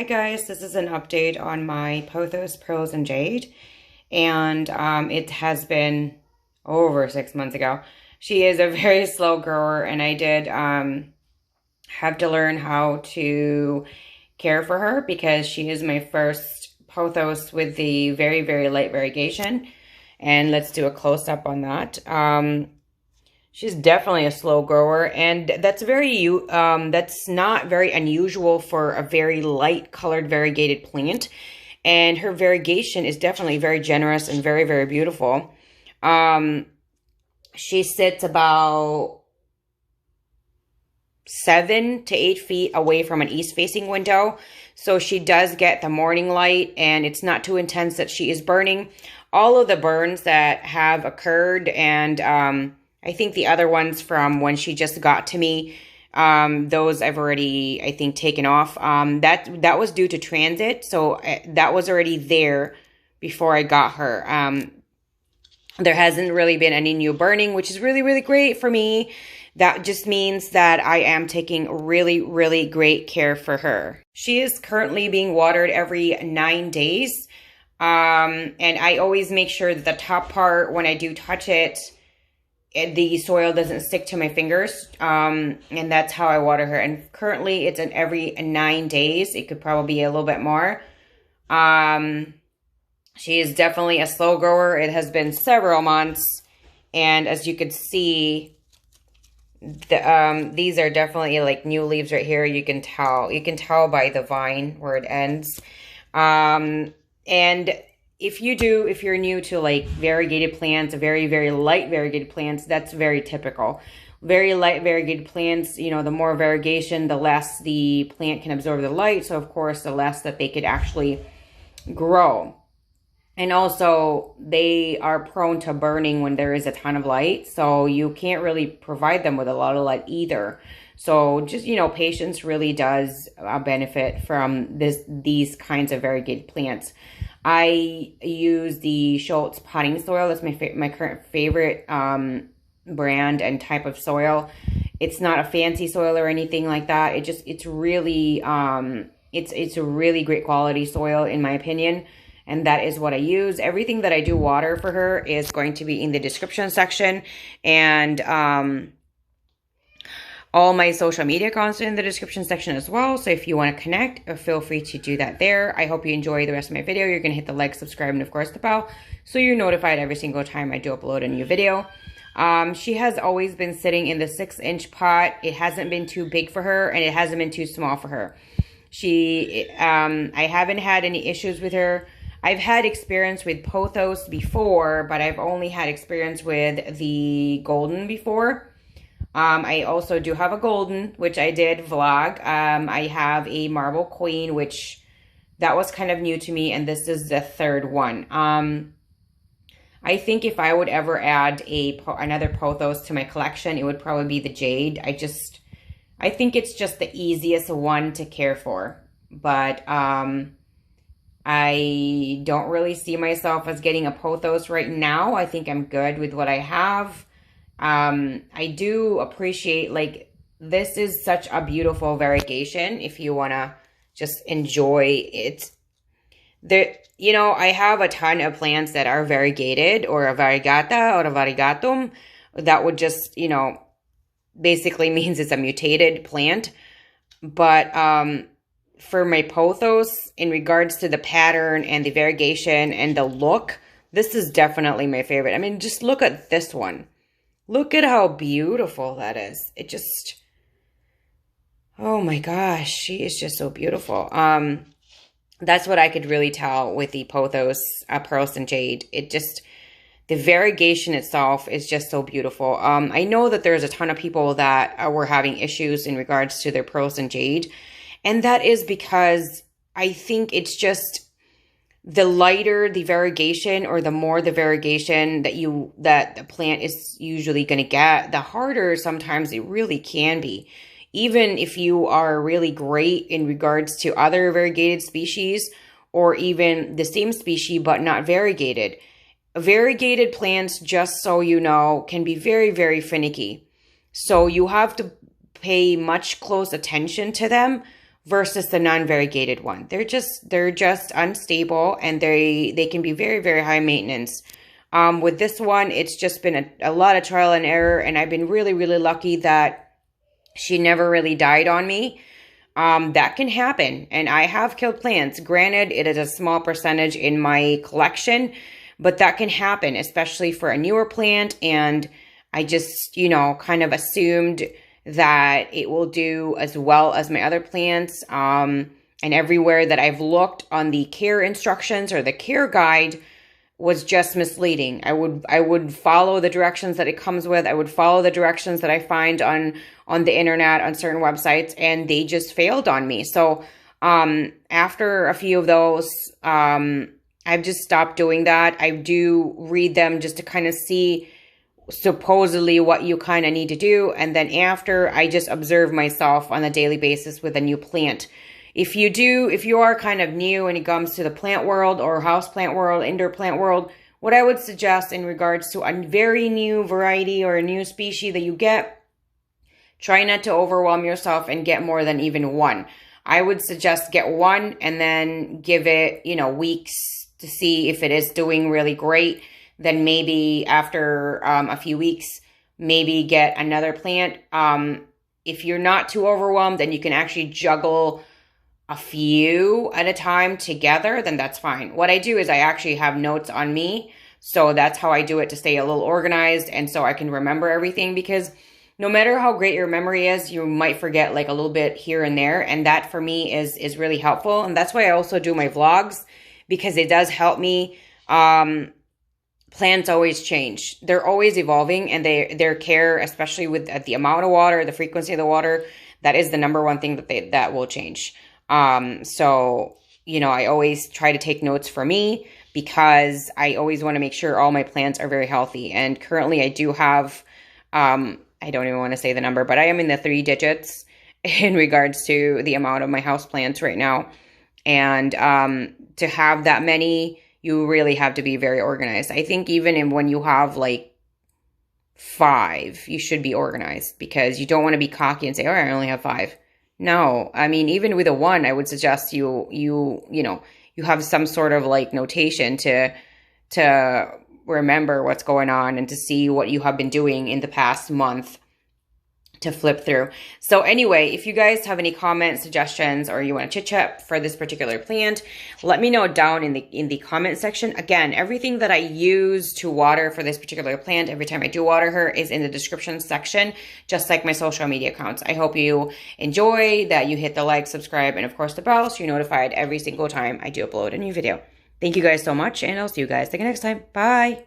Hi guys, this is an update on my Pothos Pearls and Jade, and it has been over 6 months ago. She is a very slow grower, and I did have to learn how to care for her because she is my first Pothos with the very light variegation. And let's do a close-up on that. She's definitely a slow grower, and that's that's not very unusual for a very light colored variegated plant. And her variegation is definitely very generous and very beautiful. She sits about 7 to 8 feet away from an east-facing window, so she does get the morning light, and it's not too intense that she is burning. All of the burns that have occurred, and I think the other ones from when she just got to me, those I've already, I think, taken off. That was due to transit, so that was already there before I got her. There hasn't really been any new burning, which is really great for me. That just means that I am taking really great care for her. She is currently being watered every 9 days. And I always make sure that the top part, when I do touch it, the soil doesn't stick to my fingers. And that's how I water her. And currently it's in every 9 days. It could probably be a little bit more. She is definitely a slow grower. It has been several months. And as you could see, these are definitely like new leaves right here. You can tell by the vine where it ends. And if you're new to like variegated plants, very light variegated plants, that's very typical. Very light variegated plants, you know, the more variegation, the less the plant can absorb the light. So of course, the less that they could actually grow. And also, they are prone to burning when there is a ton of light. So you can't really provide them with a lot of light either. So just, you know, patience really does benefit from these kinds of variegated plants. I use the Schultz potting soil. That's my current favorite brand and type of soil. It's not a fancy soil or anything like that. It's really it's a really great quality soil in my opinion. And that is what I use. Everything that I do water for her is going to be in the description section. And all my social media accounts are in the description section as well. So if you want to connect, feel free to do that there. I hope you enjoy the rest of my video. You're going to hit the like, subscribe, and of course the bell, so you're notified every single time I do upload a new video. She has always been sitting in the 6-inch pot. It hasn't been too big for her, and it hasn't been too small for her. I haven't had any issues with her. I've had experience with Pothos before, but I've only had experience with the golden before. I also do have a golden, which I did vlog. I have a marble queen, which that was kind of new to me, and this is the third one. I think if I would ever add another Pothos to my collection, it would probably be the Jade. I think it's just the easiest one to care for, but I don't really see myself as getting a Pothos right now. I think I'm good with what I have. I do appreciate, like, this is such a beautiful variegation if you want to just enjoy it. You know, I have a ton of plants that are variegated or a variegata or a variegatum. That would just, you know, basically means it's a mutated plant. But for my Pothos, in regards to the pattern and the variegation and the look, this is definitely my favorite. I mean, just look at this one. Look at how beautiful that is. It just, oh my gosh, she is just so beautiful. That's what I could really tell with the Pothos Pearls and Jade. The variegation itself is just so beautiful. I know that there's a ton of people that were having issues in regards to their Pearls and Jade. And that is because I think it's just the lighter the variegation, or the more the variegation that the plant is usually going to get, the harder sometimes it really can be. Even if you are really great in regards to other variegated species, or even the same species but not variegated. Variegated plants, just so you know, can be very finicky. So you have to pay much close attention to them versus the non-variegated one. They're just unstable, and they can be very, very high maintenance. With this one, it's just been a lot of trial and error, and I've been really, really lucky that she never really died on me. That can happen, and I have killed plants. Granted, it is a small percentage in my collection, but that can happen, especially for a newer plant, and I just, you know, kind of assumed that it will do as well as my other plants. And everywhere that I've looked on the care instructions or the care guide was just misleading. I would follow the directions that it comes with. I would follow the directions that I find on the internet, on certain websites, and they just failed on me. So after a few of those, I've just stopped doing that. I do read them just to kind of see supposedly what you kind of need to do. And then after, I just observe myself on a daily basis with a new plant. If you are kind of new when it comes to the plant world or house plant world, indoor plant world, what I would suggest in regards to a very new variety or a new species that you get, try not to overwhelm yourself and get more than even one. I would suggest get one and then give it, you know, weeks to see if it is doing really great. Then maybe after a few weeks, maybe get another plant. If you're not too overwhelmed and you can actually juggle a few at a time together, then that's fine. What I do is I actually have notes on me. So that's how I do it to stay a little organized and so I can remember everything, because no matter how great your memory is, you might forget like a little bit here and there. And that for me is really helpful. And that's why I also do my vlogs, because it does help me. Plants always change. They're always evolving, and their care, especially with the amount of water, the frequency of the water, that is the number one thing that will change. So, you know, I always try to take notes for me, because I always want to make sure all my plants are very healthy. And currently I do have, I don't even want to say the number, but I am in the 3 digits in regards to the amount of my house plants right now. And to have that many, you really have to be very organized. I think even when you have like 5, you should be organized, because you don't want to be cocky and say, "Oh, I only have 5." No, I mean, even with a 1, I would suggest you know, you have some sort of like notation to remember what's going on and to see what you have been doing in the past month to flip through. So anyway, if you guys have any comments, suggestions, or you want to chit chat for this particular plant, let me know down in the comment section. Again, everything that I use to water for this particular plant, every time I do water her, is in the description section, just like my social media accounts. I hope you enjoy, that you hit the like, subscribe, and of course the bell, so you're notified every single time I do upload a new video. Thank you guys so much, and I'll see you guys again next time. Bye.